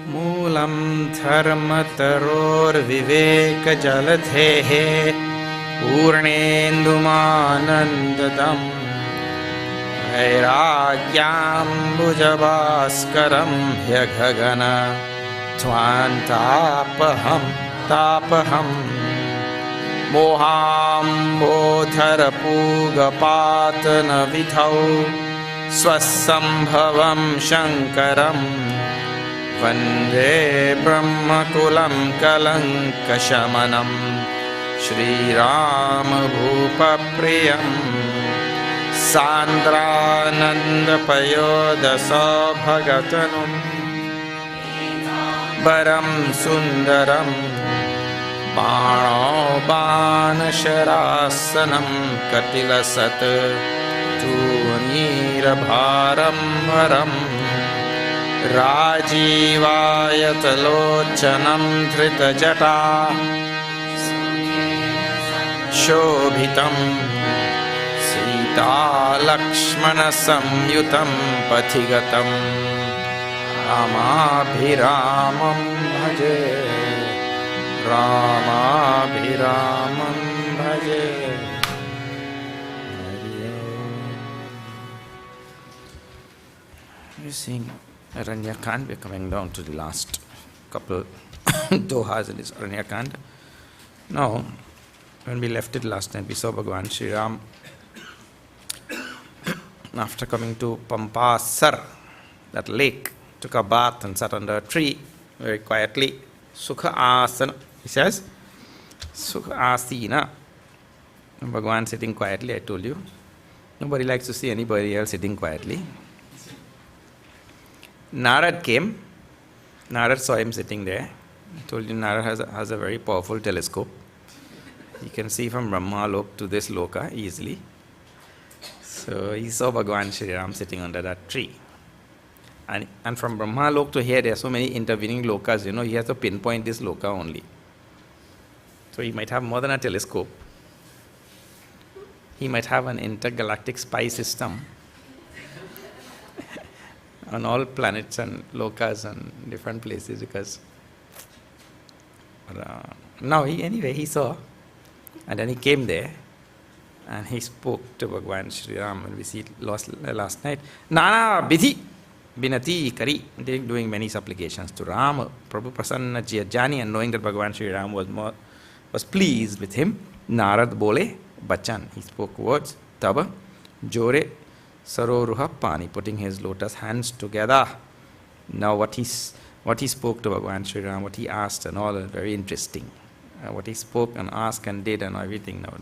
मूलं धर्मतरोर्विवेकजलधेः पूर्णेन्दुमानन्ददम् वैराग्याम्बुजभास्करं ह्यगगन तापहं मोहाम्बोधरपूगपातनविधौ स्वसम्भवं शङ्करं वन्दे ब्रह्मकुलं कलङ्कशमनं श्रीरामभूपप्रियम् सान्द्रानन्दपयोदसौभगतनुं वरं सुन्दरं बाणशरासनं कपिलसत् तूणीरभारं वरं राजीवायतलोचनं धृतजटा शोभितं सीतालक्ष्मणसंयुतं पथिगतं रामाभिरामं भजे रामाभिरामं भजे. We're seeing Aranyakand. We're coming down to the last couple dohas in this Aranyakand. Now, when we left it last time, we saw Bhagavan Sri Ram after coming to Pampasar, that lake, took a bath and sat under a tree very quietly. Sukha asana, he says. Sukha asina. Bhagavan sitting quietly, I told you. Nobody likes to see anybody else sitting quietly. Narad came. Narad saw him sitting there. I told you Narad has a very powerful telescope. He can see from Brahma Lok to this Loka easily. So he saw Bhagavan Sri Ram sitting under that tree. And from Brahma Lok to here, there are so many intervening Lokas, he has to pinpoint this Loka only. So he might have more than a telescope. He might have an intergalactic spy system on all planets and Lokas and different places because... now he saw. And then he came there and he spoke to Bhagavan Sri Ram, and we see it last night. Nana Bidhi Binati Kari, doing many supplications to Ram. Prabhu Prasanna Jani, and knowing that Bhagavan Sri Ram was pleased with him. Narad Bole Bachan, he spoke words. Taba Jore Saroruha Pani, putting his lotus hands together. Now what he spoke to Bhagavan Sri Ram, what he asked and all, very interesting. What he spoke and asked and did and everything now.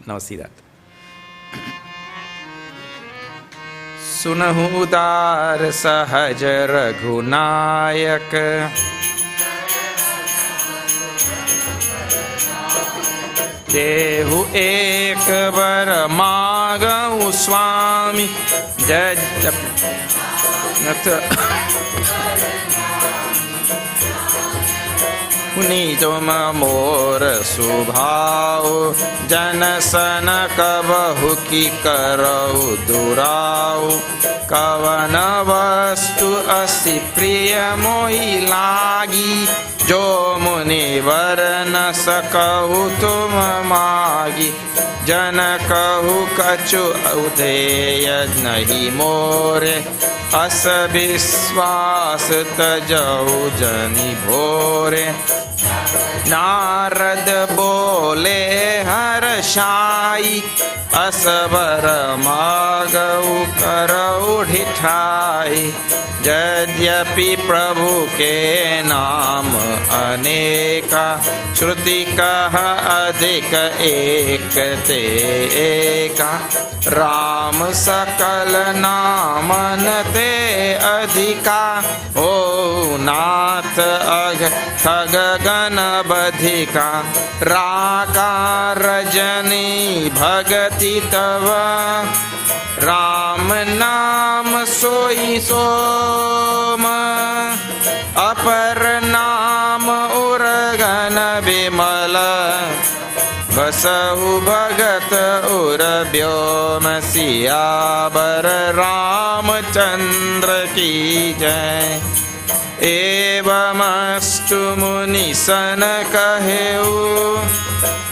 Now see that. Sunahu dar sahaj raghunayak Dehu ek bar magahu swami Jaj पुनीतम मोर सुभाव Johnson कबहु की करऊ दुराव कवन वस्तु असि प्रिय मोहि लागी जो मुनिवर न सकहु तुम मागी जन कहु कछु उदेय नहीं मोरे अस विश्वास तजऊ जनि भोरे नारद बोले हर्षाई असबर मागऊ करऊ ढिठाई यद्यपि प्रभु के नाम अनेका श्रुति कह अधिक एक ते एका राम सकल नामन ते अधिका ओ नाथ अघ खग गण बधिका राका रजनी भगति तव राम नाम सोई सोम अपर नाम उरगन विमल बसहु भगत उर व्योम सियावर रामचंद्र की जय। एवमस्तु मुनि सन कहेउ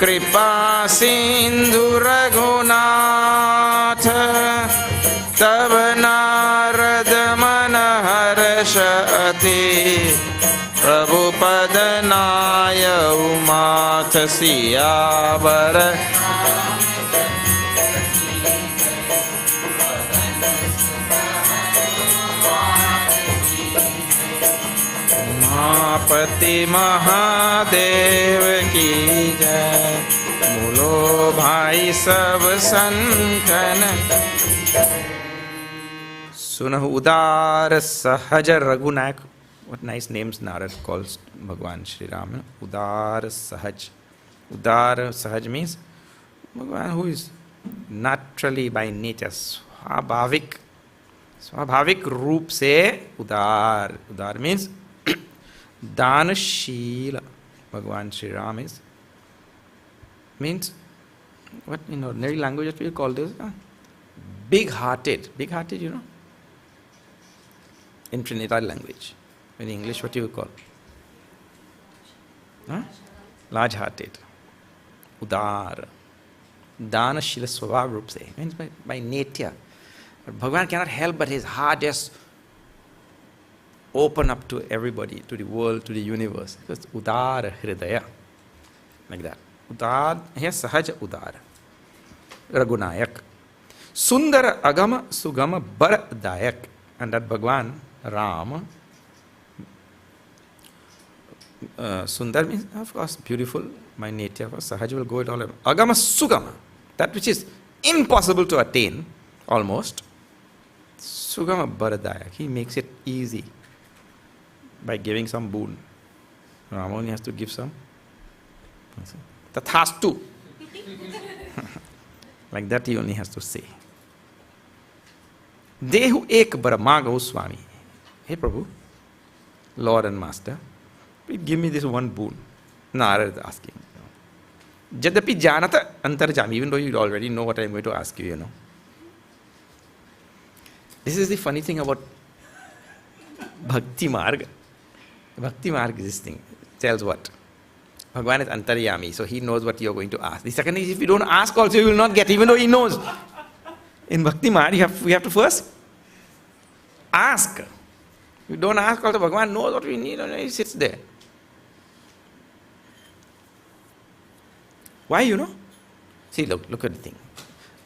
कृपा सिंधु रघुनाथ। तब नारद मन हर्ष अति प्रभु पद नायउ माथ सियावर। उमापति महादेव की जय। बोलो भाई सब संतन। सुनहु उदार सहज Raghunayak. What nice names Narad calls Bhagwan Shri Ram. Udar Sahaj. Udar Sahaj means Bhagwan who is naturally by nature Swabhavik. Swabhavik roop se Udar. Udar means Danashila. Bhagwan Shri Ram is means what in ordinary language what we call this? Big hearted. Big hearted, you know. In Trinidad language. In English, what do you call? Huh? Large-hearted. Udar. Danashila Swabhav Rup se. Means by nature. But Bhagavan cannot help but his heart just open up to everybody, to the world, to the universe. Because Udar Hridaya. Like that. Udar, here Sahaj Udar. Raghunayak. Sundara Agama Sugama Bar Dayak. And that Bhagavan Ram, Sundar means, of course, beautiful by nature. Sahaj will go it all. Agama Sugama, that which is impossible to attain, almost. Sugama Baradayak, he makes it easy by giving some boon. Ram only has to give some. Tathastu. Like that he only has to say. Dehu ek Brahma Goswami. Hey Prabhu, Lord and Master, please give me this one boon. Narad is asking. Jadapi Janata Antarjami, even though you already know what I am going to ask you, you know. This is the funny thing about Bhakti Marg. Bhakti Marg is this thing. Tells what? Bhagavan is Antaryami, so he knows what you are going to ask. The second is, if you don't ask also, you will not get, even though he knows. In Bhakti Marg, we have to first ask. You don't ask also, Bhagavan knows what we need and he sits there. Why, you know? See, look at the thing.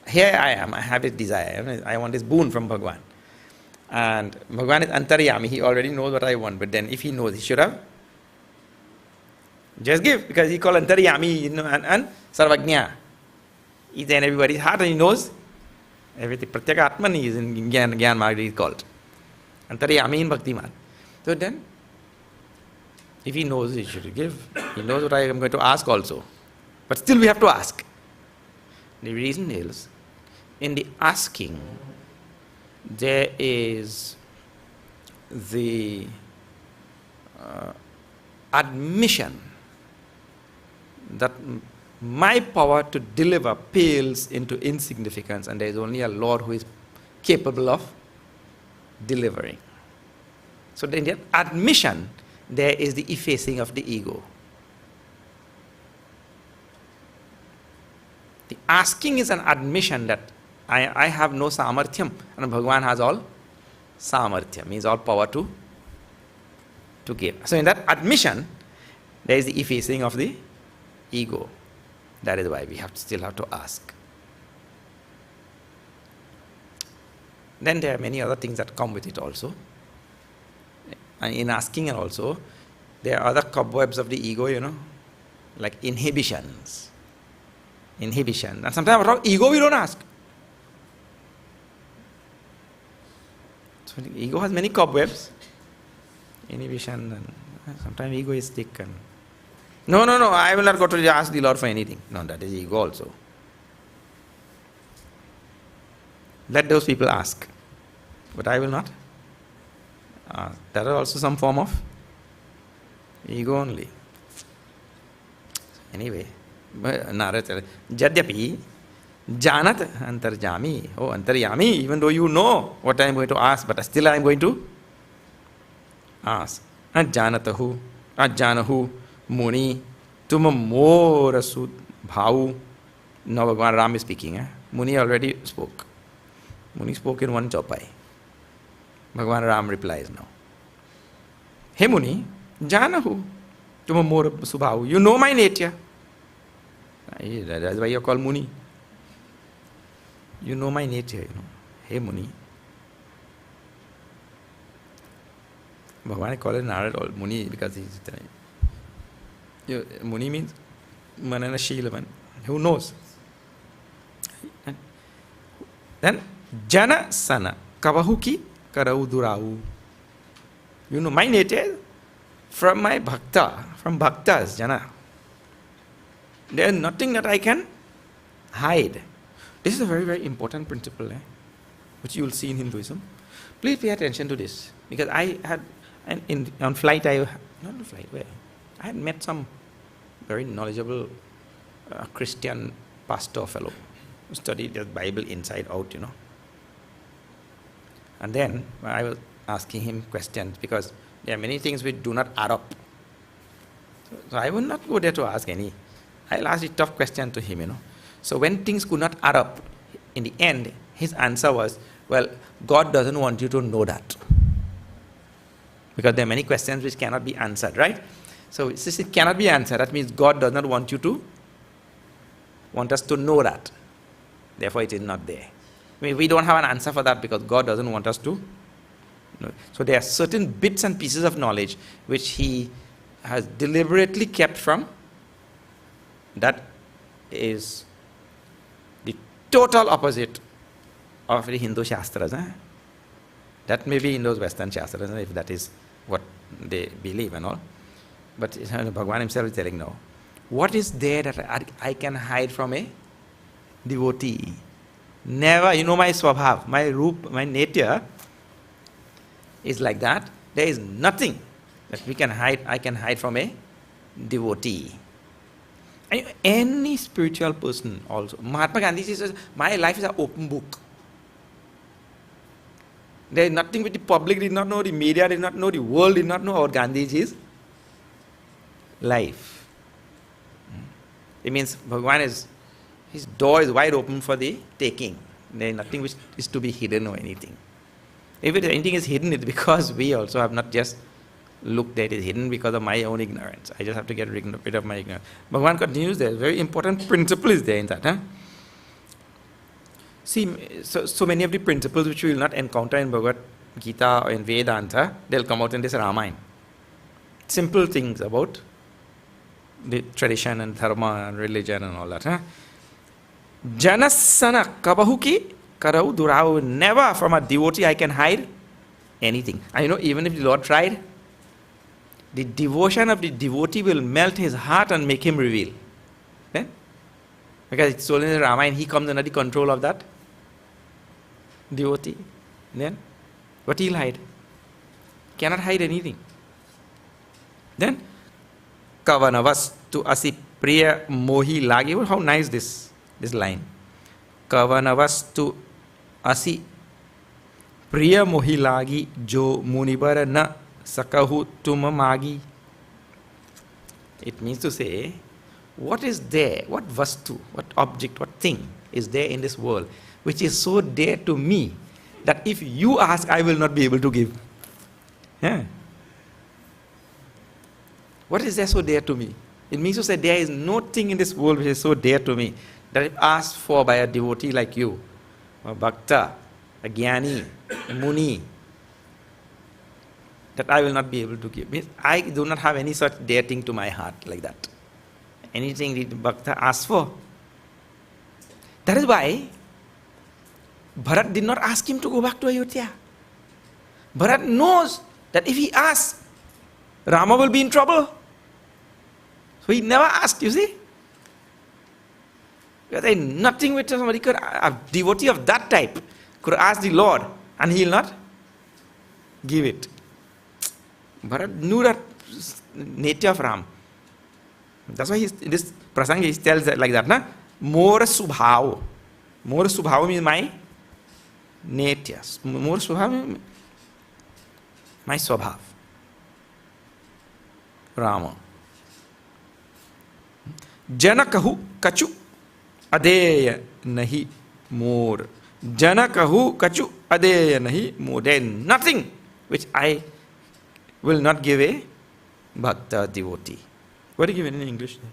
Here I am, I have this desire, I want this boon from Bhagavan. And Bhagavan is Antaryami, he already knows what I want, but then if he knows, he should have just give, because he called Antaryami, you know, and Sarvajna. He's in everybody's heart and he knows everything. Pratyaka Atman is in Gyan Marg is called. Antaryami in Bhakti Marg. So then, if he knows, he should give. He knows what I am going to ask also. But still we have to ask. The reason is, in the asking, there is the admission that my power to deliver pales into insignificance and there is only a Lord who is capable of delivering. So in that admission, there is the effacing of the ego. The asking is an admission that I have no samarthyam and Bhagavan has all samarthyam, means all power to give. So in that admission, there is the effacing of the ego. That is why we still have to ask. Then there are many other things that come with it also. And in asking also, there are other cobwebs of the ego, you know, like inhibitions. Inhibition. And sometimes about ego we don't ask. So the ego has many cobwebs. Inhibition, and sometimes ego is thick and no, I will not go to ask the Lord for anything. No, that is ego also. Let those people ask. But I will not. That is also some form of ego only. Anyway, Narada said, Jadyapi, Janat Antarjami. Oh, Antaryami, even though you know what I am going to ask, but still I am going to ask. Janatahu, Janahu, Muni, Tuma Morasud Bhau. Now Bhagwan Ram is speaking. Muni already spoke. Muni spoke in one chopai. Bhagwan Ram replies now. Hey Muni, Janahu, Tuma Mora Subhau. You know my nature. That's why you're called Muni. You know my nature, Hey Muni. Bhagwan called it Narada Muni because he's Muni means Manana Shilavan. Who knows? Then Jana Sana Kavahuki Karaudurau. You know my nature from my bhakta, from bhaktas, Jana. There is nothing that I can hide. This is a very, very important principle, which you will see in Hinduism. Please pay attention to this, because I had, on flight, I had met some very knowledgeable Christian pastor fellow who studied the Bible inside out, And then I was asking him questions, because there are many things which do not add up. So I will not go there to ask any. I'll ask a tough question to him, So when things could not add up, in the end, his answer was, well, God doesn't want you to know that. Because there are many questions which cannot be answered, right? So since it cannot be answered, that means God does not want us to know that. Therefore, it is not there. I mean, we don't have an answer for that because God doesn't want us to know. So there are certain bits and pieces of knowledge which he has deliberately kept from. That is the total opposite of the Hindu Shastras. That may be in those Western Shastras, if that is what they believe and all. But Bhagwan himself is telling now, what is there that I can hide from a devotee? Never. My swabhav, my roop, my nature is like that. There is nothing that I can hide from a devotee. And any spiritual person also. Mahatma Gandhi says, my life is an open book. There is nothing which the public did not know, the media did not know, the world did not know about Gandhiji's life. It means his door is wide open for the taking. There is nothing which is to be hidden or anything. If anything is hidden, it's because we also have not just looked at it. Hidden because of my own ignorance. I just have to get rid of my ignorance. Bhagwan continues there. Very important principle is there in that. See, so many of the principles which we will not encounter in Bhagavad Gita or in Vedanta, they'll come out in this Ramayana. Simple things about the tradition and dharma and religion and all that. Janasana kabahuki karau durau. Never from a devotee I can hide anything. And even if the Lord tried, the devotion of the devotee will melt his heart and make him reveal. Because it's told in the Ramayana, he comes under the control of that devotee. Then, what he'll hide? Cannot hide anything. Then, Kavanavastu asi priya mohi lagi. How nice this line. Kavanavastu asi priya mohi lagi jo munibara na sakahu tuma magi. It means to say, what is there, what vastu, what object, what thing is there in this world which is so dear to me that if you ask, I will not be able to give. What is there so dear to me? It means to say there is no thing in this world which is so dear to me that if asked for by a devotee like you, a bhakta, a jnani, a muni, that I will not be able to give. Means I do not have any such dear thing to my heart like that. Anything the bhakta asks for. That is why Bharat did not ask him to go back to Ayodhya. Bharat knows that if he asks, Rama will be in trouble. So he never asked, you see. Because there is nothing which somebody could, a devotee of that type could ask the Lord and he will not give it. Bharat knew that nature of Ram. That's why in this prasanga he tells that like that, na? More subhav. More subhav means my nature. More subhav means my swabhav. Rama. Janakahu kachu adeya nahi more. Janakahu kachu adeya nahi more. There is nothing which I will not give a bhakta devotee. What do you give it in English? Nothing.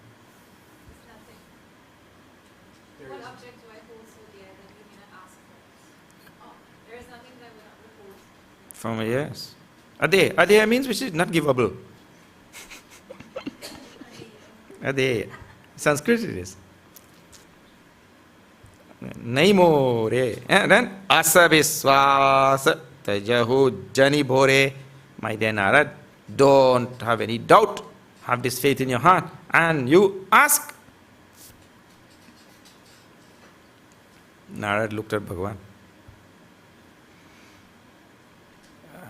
What object do I hold so dear that you may not ask for? Oh, there is nothing that will not withhold. From yes. Adeya. Adeya means which is not givable. Adeya. Sanskrit it is. Naimo re. And then asabiswasa tajahu jani bhore. My dear Narad, don't have any doubt. Have this faith in your heart. And you ask. Narad looked at Bhagavan.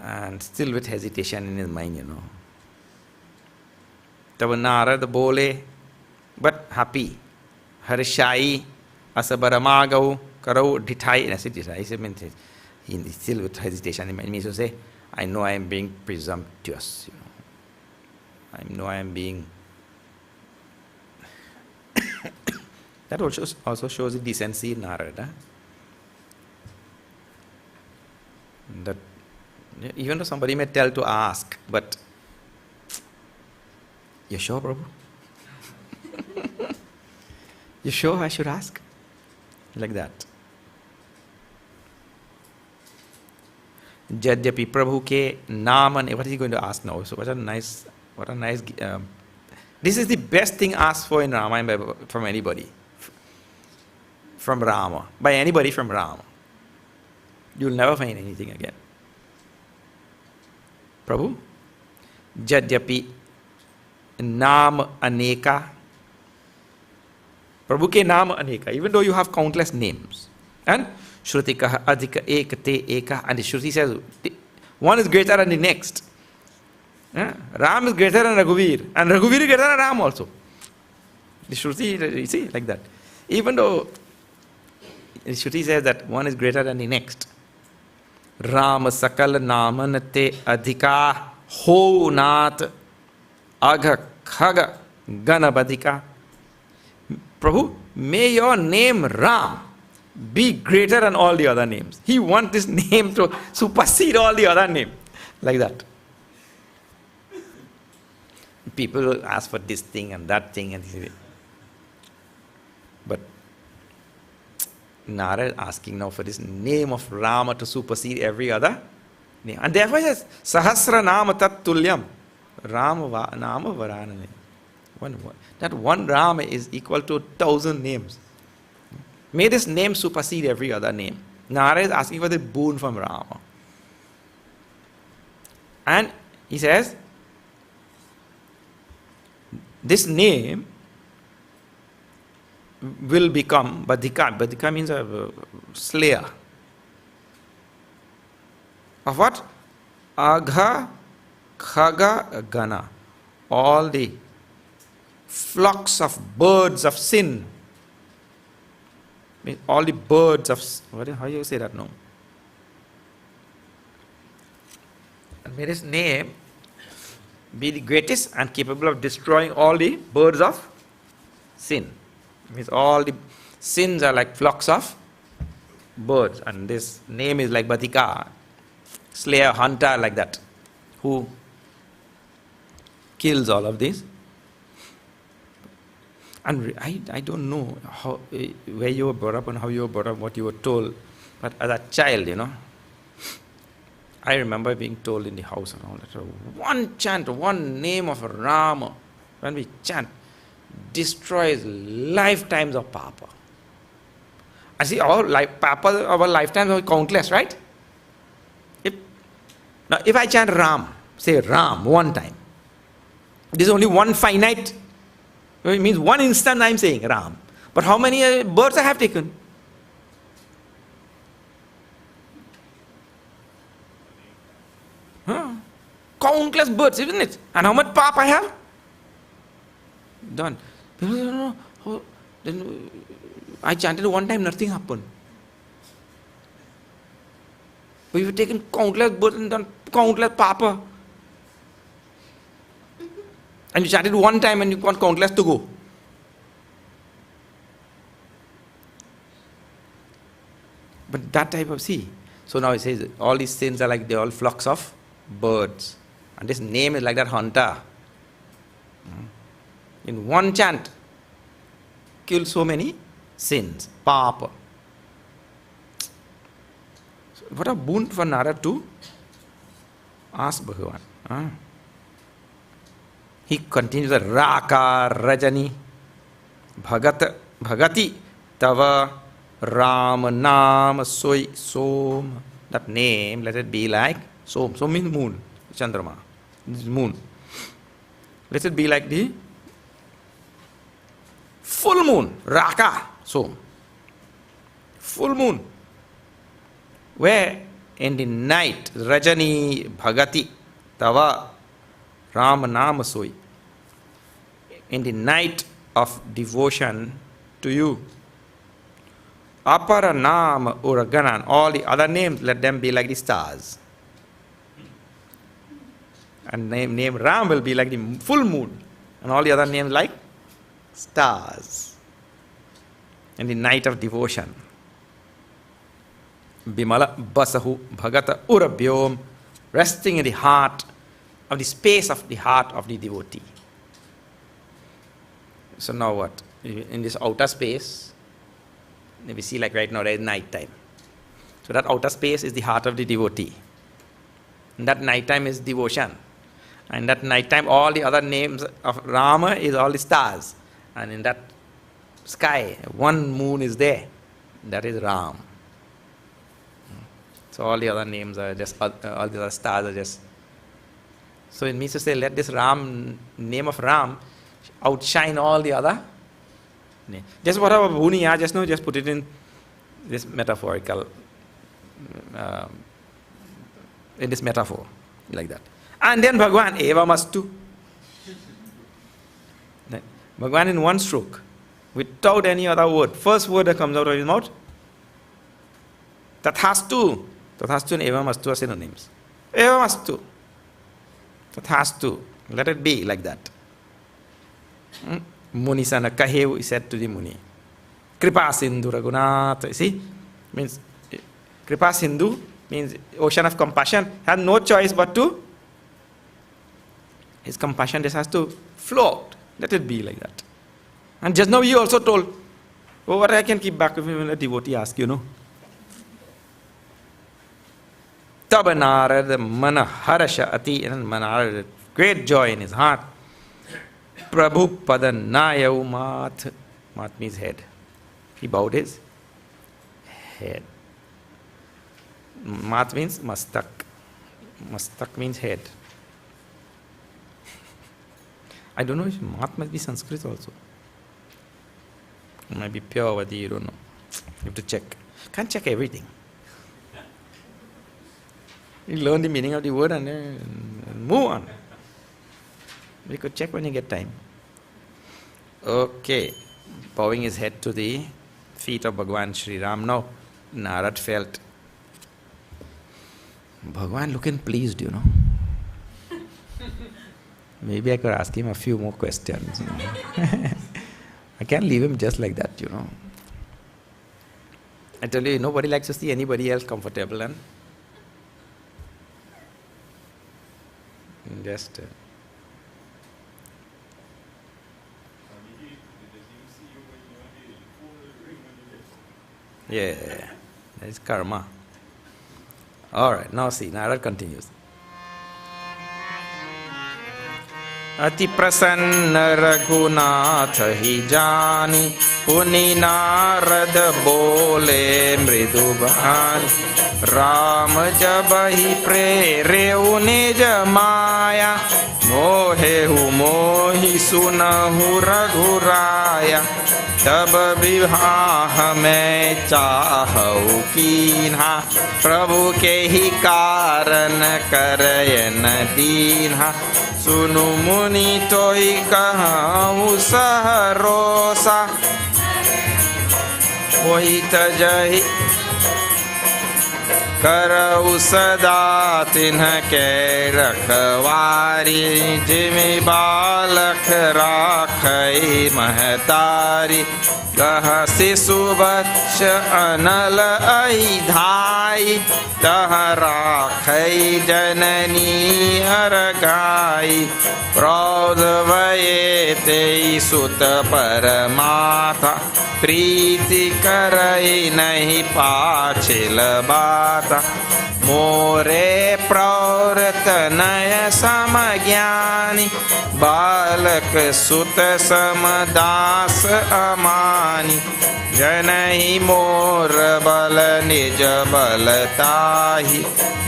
And still with hesitation in his mind, Tab Narad bole, but happy. Harishai, asabaramagau, karau, dhithai. He means he's still with hesitation in mind. He means to say, I know I am being presumptuous, I know I am being. That also shows the decency in Narada. That even though somebody may tell to ask, but you sure, Prabhu? You sure I should ask? Like that. Jadyapi Prabhu ke naman. What is he going to ask now? So what a nice. This is the best thing asked for in Ramayana from anybody. From Rama. By anybody from Rama. You'll never find anything again. Prabhu, Jadyapi Naam Aneka. Prabhu ke Naam Aneka. Even though you have countless names. And Shrutika Adhika Ekate Eka. And the Shruti says, one is greater than the next. Ram is greater than Raghuvir. And Raghuvir is greater than Ram also. The Shruti, you see, like that. Even though the Shruti says that one is greater than the next. Ram sakal namanate adhika ho nat agha khaga ganabadhika. Prabhu, may your name Ram be greater than all the other names. He wants this name to supersede all the other names. Like that. People ask for this thing and that thing. But Narada is asking now for this name of Rama to supersede every other name. And therefore he says, Sahasra Nama Tat Tulyam. Rama Nama Varanane. That one Rama is equal to 1,000 names. May this name supersede every other name. Narada is asking for the boon from Rama. And he says, this name will become Badhika. Badhika means a slayer. Of what? Agha, Khaga, Gana. All the flocks of birds of sin. All the birds of... How do you say that now? And may this name be the greatest and capable of destroying all the birds of sin. Means all the sins are like flocks of birds, and this name is like Badhika, slayer, hunter, like that, who kills all of these. And I don't know how, where you were brought up and how you were brought up, what you were told, but as a child, I remember being told in the house and all that, one chant, one name of Rama, when we chant, destroys lifetimes of papa. I see our lifetimes are countless, right? If I chant Ram, say Ram one time, it is only one finite, it means one instant I am saying Ram. But how many births I have taken? Countless births, isn't it? And how much pap I have? done. People say, no, oh, then I chanted one time, nothing happened. But you've taken countless births and done countless papa. And you chanted one time and you want countless to go. But that type of, see. So now it says all these sins are like they're all flocks of birds. And this name is like that hunter. In one chant, kill so many sins. Papa. So what a boon for Narad to ask Bhagavan. He continues, Raka Rajani Bhagati Tava Ram Nam Soy Som. That name, let it be like Som. Som means moon, Chandrama. This is moon. Let it be like the full moon, Raka, Som. Full moon. Where in the night, Rajani Bhagati Tava Ram Nam Soy. In the night of devotion to you. Apara Nam Uraganan. All the other names, let them be like the stars. And name Ram will be like the full moon. And all the other names like stars. In the night of devotion. Bimala Basahu Bhagata Urabhyom. Resting in the heart of the space of the heart of the devotee. So now what? In this outer space, we see like right now there is night time. So that outer space is the heart of the devotee. And that night time is devotion. And that night time, all the other names of Rama is all the stars. And in that sky, one moon is there. That is Ram. So all the other names are just, all the other stars are just. So it means to say, let this Ram, name of Ram, outshine all the other names. Just whatever Bhuni, just now, just put it in this metaphorical, in this metaphor, like that. And then Bhagwan, Eva Mastu. Bhagwan in one stroke, without any other word. First word that comes out of his mouth, Tathastu. Tathastu and Eva Mastu are synonyms. Eva Mastu. Tathastu. Let it be like that. Munisana Kahev is said to the Muni. Kripa Sindhu Raghunatha. See? Means Kripa Sindhu means ocean of compassion. Has no choice but to. His compassion just has to flow out. Let it be like that. And just now you also told, oh, what I can keep back when a devotee asks, you know. Taba Narad Mana Harasha Ati, and Narad, great joy in his heart. Prabhu Padanayau Mat. Mat means head. He bowed his head. Mat means mastak. Mastak means head. I don't know if Mat must be Sanskrit also. It might be pure Vadi, you don't know. You have to check. Can't check everything. You learn the meaning of the word and then move on. We could check when you get time. Okay. Bowing his head to the feet of Bhagwan Sri Ram. Now, Narad felt, Bhagwan looking pleased, you know. Maybe I could ask him a few more questions. I can't leave him just like that, you know. I tell you, nobody likes to see anybody else comfortable and just... yeah, that is karma. Alright, now see, Narad continues. Ati prasanna Raghunatha hi jani, Puni Narad bole mridu bhani, Ram jabahi prereu nij maya, Mohehu mohi sunahu Raghuraya, Tab vivaha mein chahau kinha, Prabhu ke hi karan karayan dinha, सुनु मुनि तोहि कहऊँ सहरोसा होई तजहि करऊ सदा तिन्ह के रखवारी जिमि बालक राखई महतारी कह शिशु बच्च अनल अहि धाई तह राखई जननी अरगाई प्रौध भये तेई सुत परमाता प्रीति करई नहीं पाछिल बाता मोरे प्रौरत नय समज्ञानी बालक सुत समदास अमानी जनहि मोर बल निज बलताहि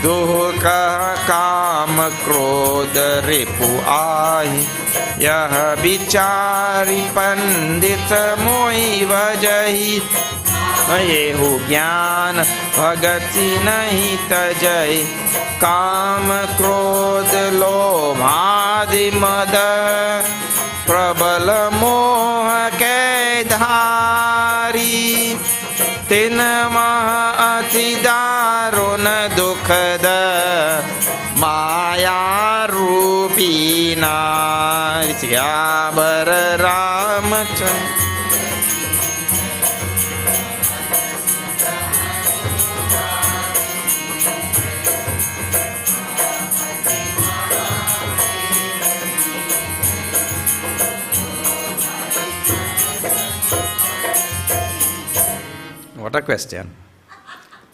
दुह कह काम क्रोध रिपु आहि यह विचारी पंडित मोहि भजहि येहु ज्ञान भगति नहीं तजहि काम क्रोध लोभादि मद प्रबल मोह के धारी तिन मह अति दारुण दुखद माया रूपी नारी Siyavar Ramchandra What a question.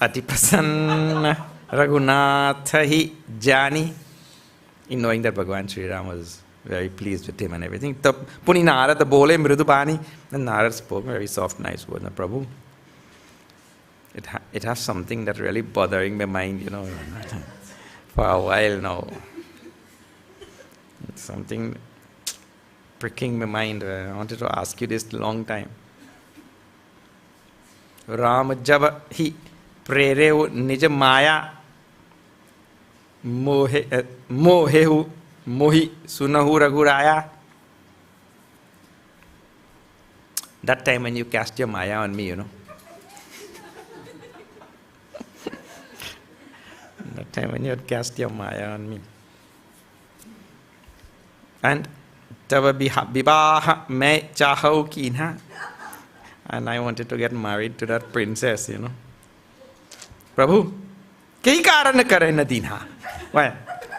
Ati prasanna Raghunatha hi jani. In knowing that Bhagavan Sri Ram was very pleased with him and everything. Puni Narad bole mridubani. And Narad spoke very soft, nice words. Prabhu, it has something that really bothering my mind, you know, for a while now. It's something pricking my mind. I wanted to ask you this long time. Ram जब ही प्रेरे निज माया मोहेहु मोहि सुनहु रघुराया. That time when you cast your maya on me, you know. That time when you had cast your maya on me. And tava bibaha मैं चाहूँ कीन्हा. And I wanted to get married to that princess, you know. Prabhu, kei karan kare na dinha? Why?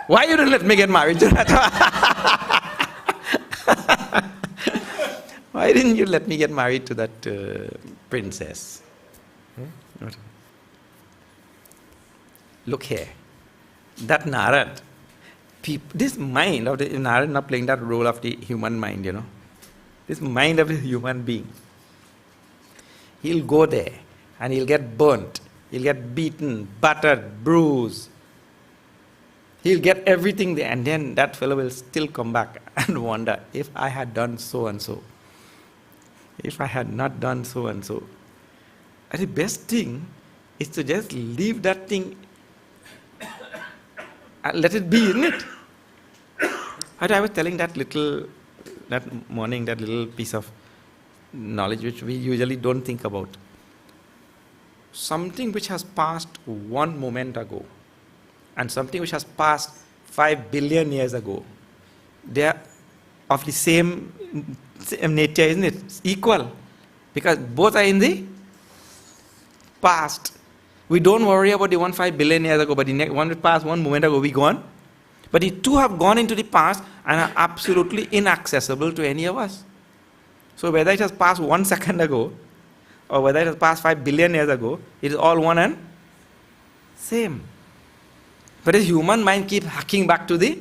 Why you didn't let me get married to that? Why didn't you let me get married to that princess? Look here. That Narad, this mind of the Narad not playing that role of the human mind, you know. This mind of a human being. He'll go there and he'll get burnt. He'll get beaten, battered, bruised. He'll get everything there, and then that fellow will still come back and wonder, if I had done so and so, if I had not done so and so. And the best thing is to just leave that thing and let it be, isn't it? But I was telling that morning, that little piece of knowledge which we usually don't think about. Something which has passed one moment ago and something which has passed 5 billion years ago, they are of the same nature, isn't it? It's equal. Because both are in the past. We don't worry about the one 5 billion years ago, but the next one which passed 1 moment ago, we gone. But the two have gone into the past and are absolutely inaccessible to any of us. So whether it has passed 1 second ago or whether it has passed 5 billion years ago, it is all one and same. But the human mind keeps hacking back to the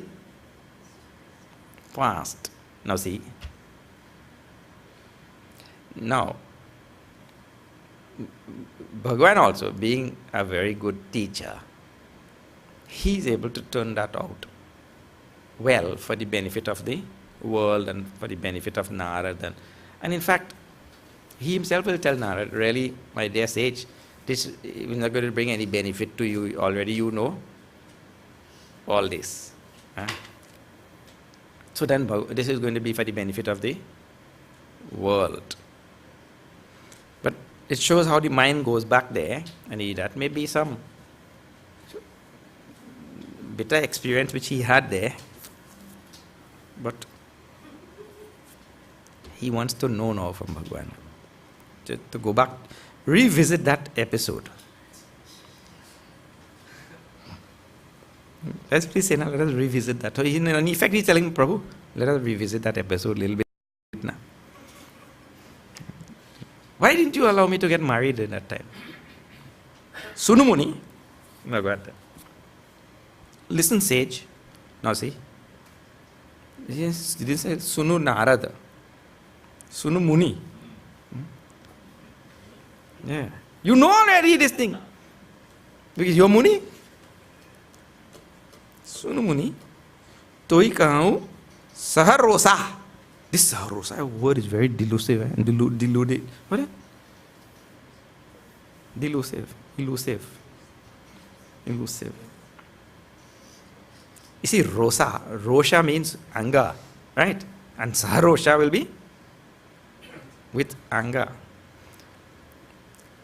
past. Now see. Now, Bhagavan also, being a very good teacher, he is able to turn that out well for the benefit of the world and for the benefit of Narad. And in fact, he himself will tell Narad, really, my dear sage, this is not going to bring any benefit to you. Already you know all this. So then this is going to be for the benefit of the world. But it shows how the mind goes back there, and that may be some bitter experience which he had there, but he wants to know now from Bhagwan. To go back, revisit that episode. Let's please say now, let us revisit that. So in effect, he's telling Prabhu, let us revisit that episode a little bit now. Why didn't you allow me to get married at that time? Sunumuni, Bhagwan. Listen, sage. Now see. Yes, this is Sunu Narada. Sunu Muni. Yeah. You know already this thing. Because you're Muni. Sunu Muni. Toi kahau saharosa. This saharosa word is very delusive and deluded. What is it? Elusive. You see, Rosha means anger, right? And Saharosha will be with anger.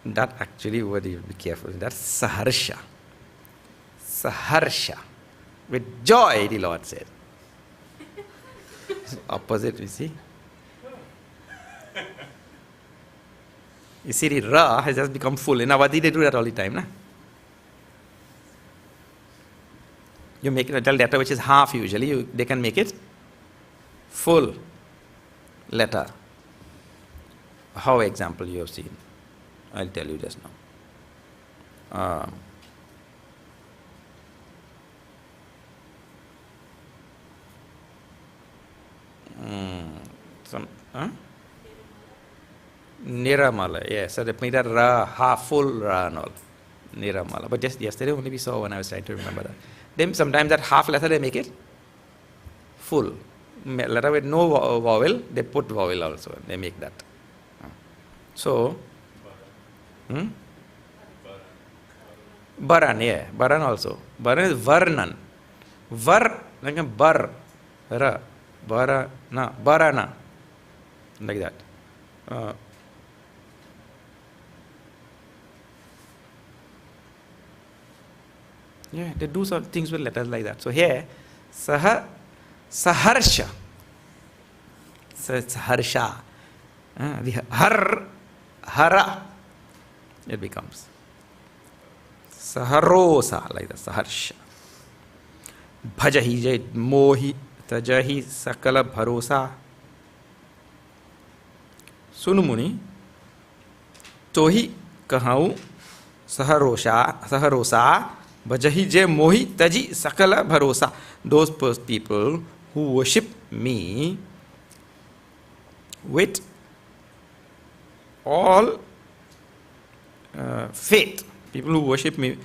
That actually word, you be careful. That's Saharsha. With joy, the Lord said. Opposite, you see. You see, the Ra has just become full. In Avadi, they do that all the time, na? You make a letter which is half usually, they can make it full letter. How example you have seen? I'll tell you just now. Niramala, yes. So they made that Ra, half full Ra and all. Niramala. But just yesterday only we saw when I was trying to remember that. Then sometimes that half letter they make it full. Letter with no vowel, they put vowel also. They make that. So, Baran, yeah. Baran also. Baran is Varnan. Var, like a bar. Ra. Barana. Barana. Like that. Yeah, they do some things with letters like that. So here, Saharsha. So it's Harsha. The Hara. It becomes Saharosa, like that, Saharsha. Bhajahi jay mohi tajahi sakala bharosa. Sunumuni tohi kahau saharosa bhajahi jay mohi taji sakala bharosa. Those people who worship me with all faith, people who worship me,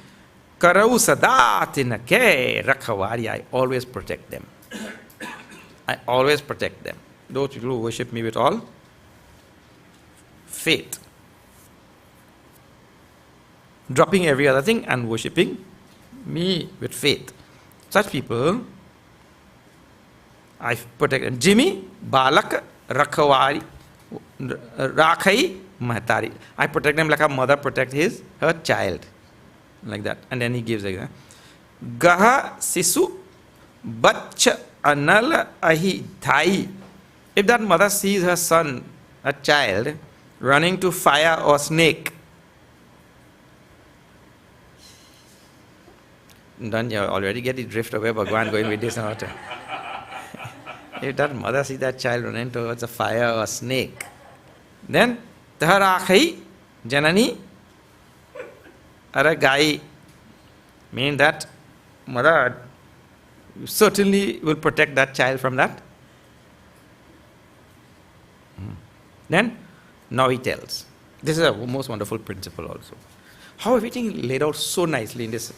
karau sadatinake rakhavari, I always protect them. I always protect them. Those people who worship me with all faith, dropping every other thing and worshipping me with faith. Such people, I protect them. Jimmy, Balak, Rakhavari, Rakhai, Mahatari. I protect them like a mother protects her child. Like that. And then he gives like Gaha Sisu Bachcha Anala Ahi Thai. If that mother sees her son, a child, running to fire or snake, then you already get the drift of where Bhagwan going with this. If that mother sees that child running towards a fire or a snake, then Taharakhai Janani Aragai, mean that mother certainly will protect that child from that. Then, now he tells. This is a most wonderful principle also. How everything laid out so nicely in this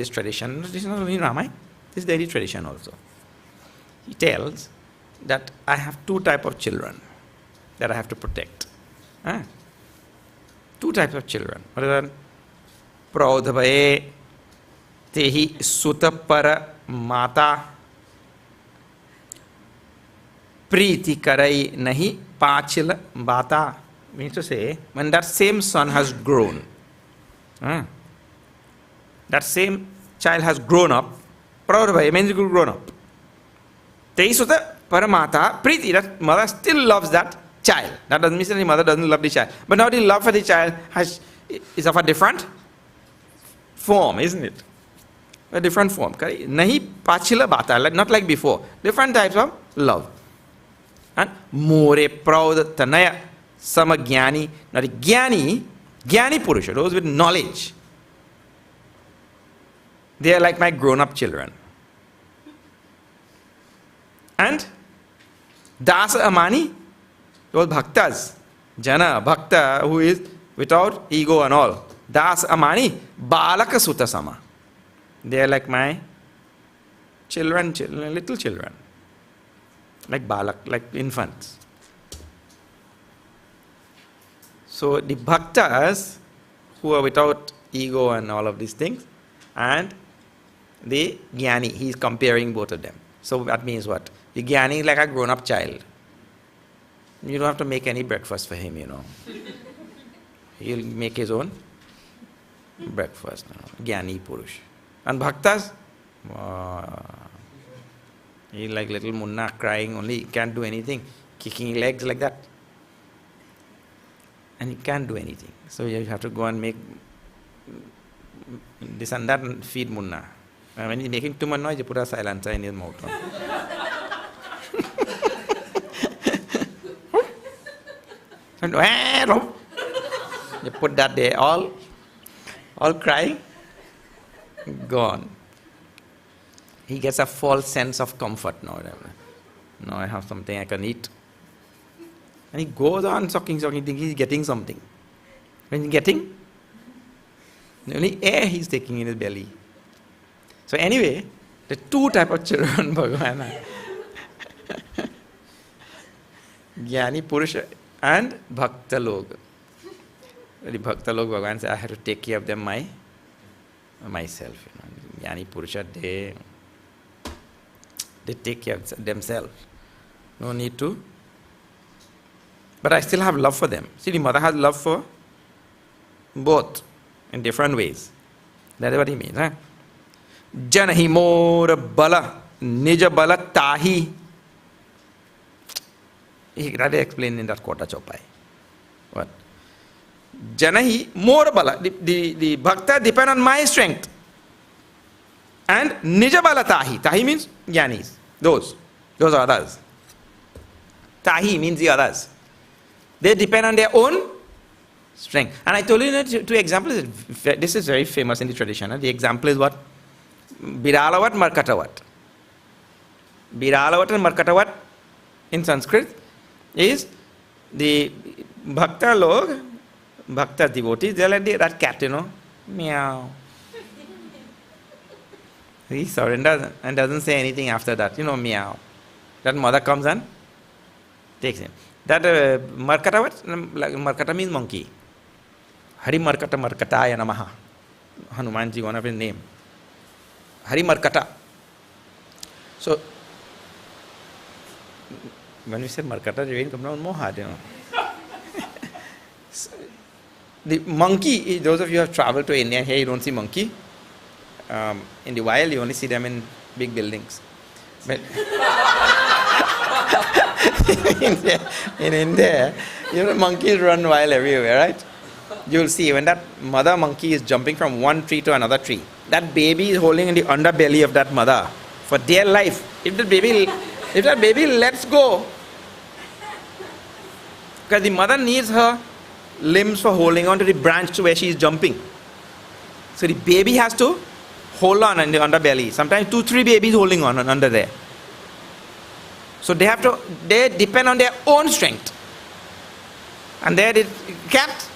tradition. This is not only Ramayana, this is the Daily tradition also. He tells that I have two types of children that I have to protect. Two types of children. What is that? Praudhabaye tehi sutapara mata Priti karai nahi pachila bata. Means to say, when that same son has grown, that same child has grown up, proud bhai means grown up. Teisuta paramata priti, that mother still loves that child. That doesn't mean that the mother doesn't love the child. But now the love for the child is of a different form, isn't it? A different form. Nahi pachila bata, not like before. Different types of love. And more proud tanaya samagyani. Now the Jnani Purusha, those with knowledge, they are like my grown-up children. And Dasa Amani, those bhaktas, Jana, bhakta, who is without ego and all. Das Amani, Balaka Sutta Sama. They are like my children, little children. Like balak, like infants. So the bhaktas who are without ego and all of these things, and the jnani, he is comparing both of them. So that means what? The jnani is like a grown-up child. You don't have to make any breakfast for him, He'll make his own breakfast. Jnani Purush. And bhaktas, he's like little munna crying only, can't do anything, kicking legs like that. And he can't do anything. So you have to go and make this and that and feed munna. And when he's making too much noise, you put a silencer in his mouth. You put that there, all crying, gone. He gets a false sense of comfort now. Now I have something I can eat. And he goes on sucking, thinking he's getting something. When he's getting, the only air he's taking in his belly. So anyway, the two type of children, Bhagavan, Jnani Purusha and Bhakta Log. The Bhakta Log, Bhagavan said, I have to take care of them myself. Jnani Purusha, they take care of themselves. No need to. But I still have love for them. See, the mother has love for both in different ways. That is what he means. Janahi mora bala, nija bala tahi. He rather explained in that Kota Chopai. What? Janahi mora bala. The bhakta depend on my strength. And nija bala tahi. Tahi means jnanis. Those are others. Tahi means the others. They depend on their own strength. And I told you that two examples. This is very famous in the tradition. The example is what? Biralavat, Markatavat. Biralavat and Markatavat in Sanskrit is the Bhakta log, Bhakta devotees, they are like that cat, meow. He surrenders and doesn't say anything after that, meow. That mother comes and takes him. That Markata means monkey. Hari Markata Markataya Namaha. Hanumanji, one of his name. Hari Markata. So, when we said Markata, the rain comes down more hard, The monkey, those of you who have traveled to India, here you don't see monkey. In the wild, you only see them in big buildings. But in India, monkeys run wild everywhere, right? You'll see when that mother monkey is jumping from one tree to another tree, that baby is holding in the underbelly of that mother for dear life. If that baby lets go, because the mother needs her limbs for holding on to the branch to where she is jumping. So the baby has to hold on in the underbelly. Sometimes 2-3 babies holding on under there. So they depend on their own strength. And there the cat,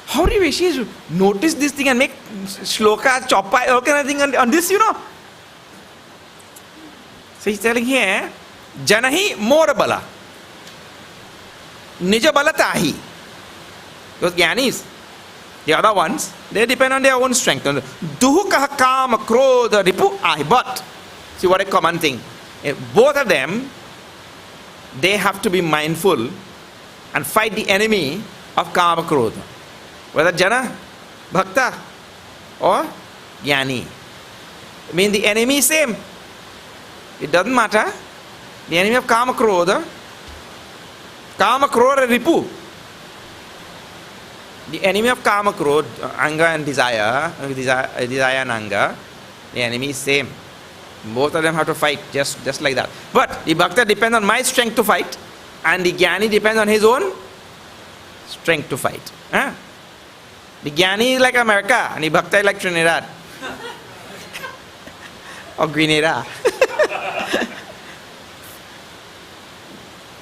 how do you wish you notice this thing and make shloka, chopai, all kind of thing on this, So he's telling here, Janahi morabala, nija bala tahi. Those jnanis, the other ones, they depend on their own strength. Duhu kaha kama krodha ripu ahi. But, see what a common thing. Both of them, they have to be mindful and fight the enemy of Kama Krodha. Whether Jana, Bhakta or Jnani. I mean the enemy is same. It doesn't matter. The enemy of Kama Krodha, Ripu. The enemy of Kama Krodha, anger and desire and anger, the enemy is same. Both of them have to fight just like that. But the Bhakta depends on my strength to fight, and the Jnani depends on his own strength to fight. Huh? The Jnani is like America, and the Bhakta is like Trinidad. Or Grenada.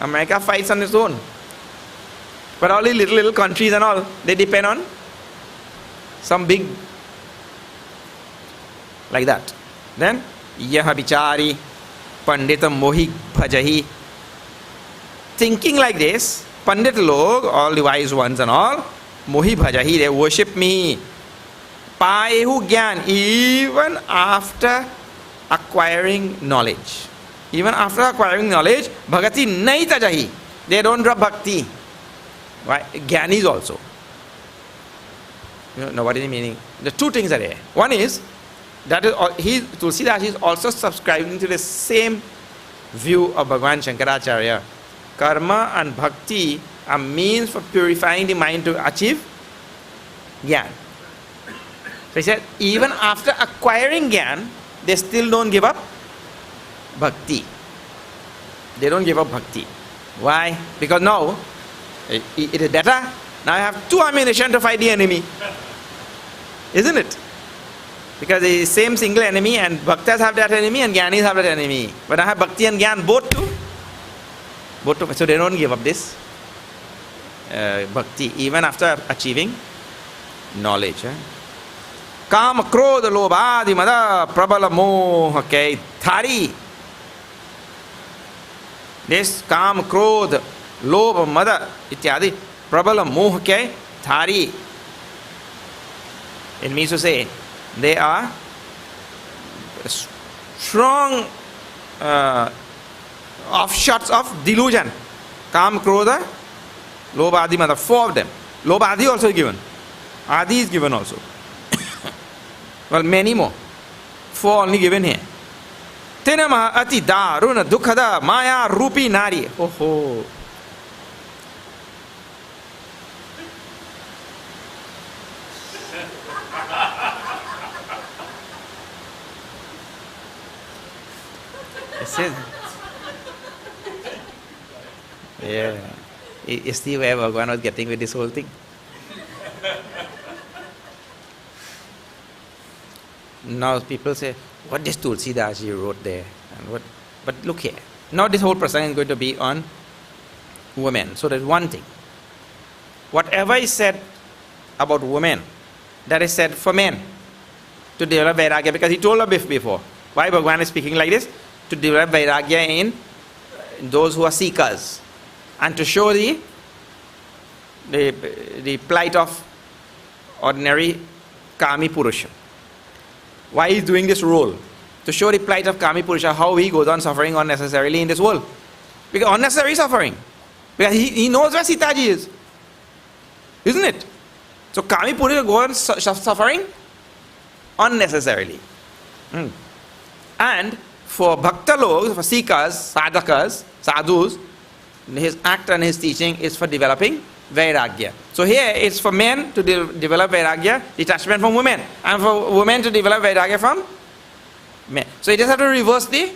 America fights on its own. But all the little countries and all, they depend on some big, like that. Then, yaha bichari, pandita mohi bhajahi. Thinking like this, pandit log, all the wise ones and all, mohi bhajahi, they worship me. Paehu gyan, even after acquiring knowledge. Even after acquiring knowledge, bhagati nahi tajahi. They don't drop bhakti. Why? Gyanis also. You know what is the meaning? The two things are there. One is, Tulsidas is also subscribing to the same view of Bhagavan Shankaracharya. Karma and bhakti are means for purifying the mind to achieve Gyan. So he said, even after acquiring Gyan, they still don't give up bhakti. They don't give up bhakti. Why? Because now, it is better. Now I have two ammunition to fight the enemy. Isn't it? Because the same single enemy, and bhaktas have that enemy and jnanis have that enemy. But I have bhakti and jnana both too. So they don't give up this bhakti even after achieving knowledge. Kama, krodha, lobha, adi, mada, prabala, moha, okay, thari. This Kama, krodha, lobha, mada, ityadi, prabala, moha, okay, thari. It means to say, they are strong offshots of delusion. Kama, krodha, lobha, adi, mada, four of them. Lobha, adi also is given. Adi is given also. Well, many more. Four only given here. Tenama ati daruna dukhada maya rupi nari. Oh ho. It says, yeah. You see where Bhagavan was getting with this whole thing? Now people say, what this Tulsidas wrote there? And what? But look here. Now this whole prasanga is going to be on women. So there's one thing. Whatever is said about women, that is said for men to develop vairagya. Because he told us before. Why Bhagavan is speaking like this? To develop vairagya in those who are seekers. And to show the plight of ordinary Kami Purusha. Why he is doing this role? To show the plight of Kami Purusha, how he goes on suffering unnecessarily in this world. Because unnecessary suffering. Because he knows where Sitaji is. Isn't it? So Kami Purusha goes on suffering unnecessarily. And for Bhakta logs, for seekers, sadhakas, sadhus, his act and his teaching is for developing vairagya. So here it's for men to develop vairagya, detachment from women, and for women to develop vairagya from men. So you just have to reverse the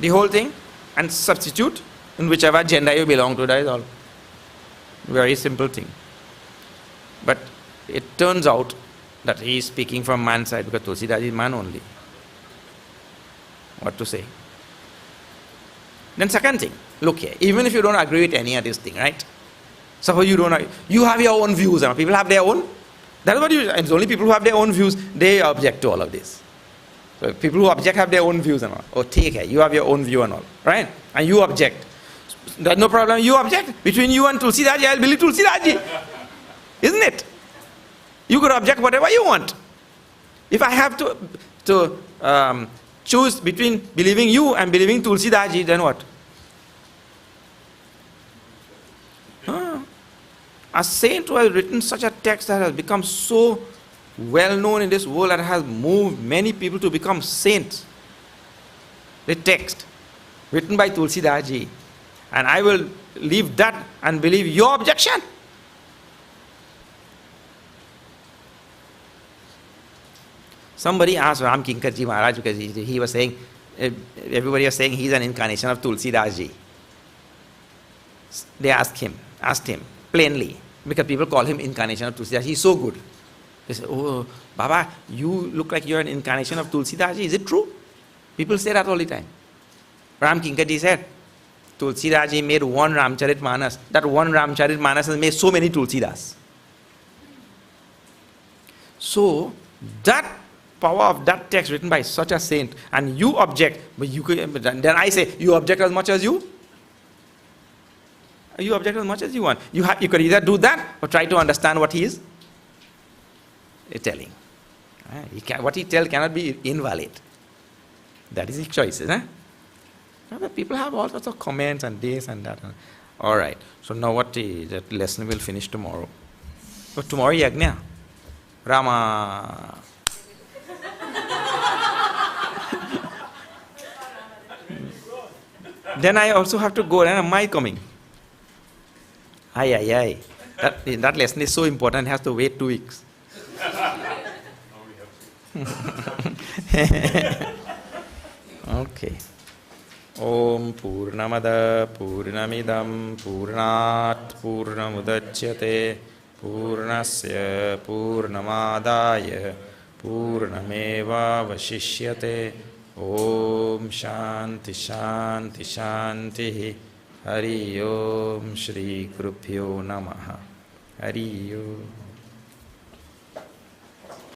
whole thing and substitute in whichever gender you belong to. That is all. Very simple thing. But it turns out that he is speaking from man's side because Tulsidas is man only. What to say? Then second thing, look here, even if you don't agree with any of this thing, right? Suppose you don't, you have your own views, and people have their own. That is what it's only people who have their own views, they object to all of this. So people who object have their own views and all. Oh, take care, you have your own view and all, right? And you object. There's no problem, you object. Between you and Tulsidaji, I'll believe Tulsidaji. Isn't it? You could object whatever you want. If I have to choose between believing you and believing Tulsidaji, then what? A saint who has written such a text that has become so well known in this world and has moved many people to become saints. The text written by Tulsidas ji. And I will leave that and believe your objection. Somebody asked Ram Kinkarji Maharaj, because he was saying, everybody was saying he's an incarnation of Tulsidas ji. They asked him plainly, because people call him incarnation of Tulsidas. He's so good. They said, oh, Baba, you look like you're an incarnation of Tulsidas ji. Is it true? People say that all the time. Ram Kinkarji said, Tulsidas ji made one Ramcharit Manas. That one Ramcharit Manas has made so many Tulsidas. So, that power of that text written by such a saint, and you object, but then I say, you object as much as you? You object as much as you want. You could either do that or try to understand what he is telling. What he tells cannot be invalid. That is his choice. People have all sorts of comments and this and that. All right. So now that lesson will finish tomorrow. But tomorrow Yajna. Rama. Then I also have to go. Then am I coming? Aye. That lesson is so important. It has to wait 2 weeks. Okay. Om Purnamada Purnamidam Purnat Purnamudachyate Purnasya Purnamadaya Purnameva Vashishyate. Om Shanti Shanti Shanti. Hari Om Shri Gurubhyo Namaha. Hari Om.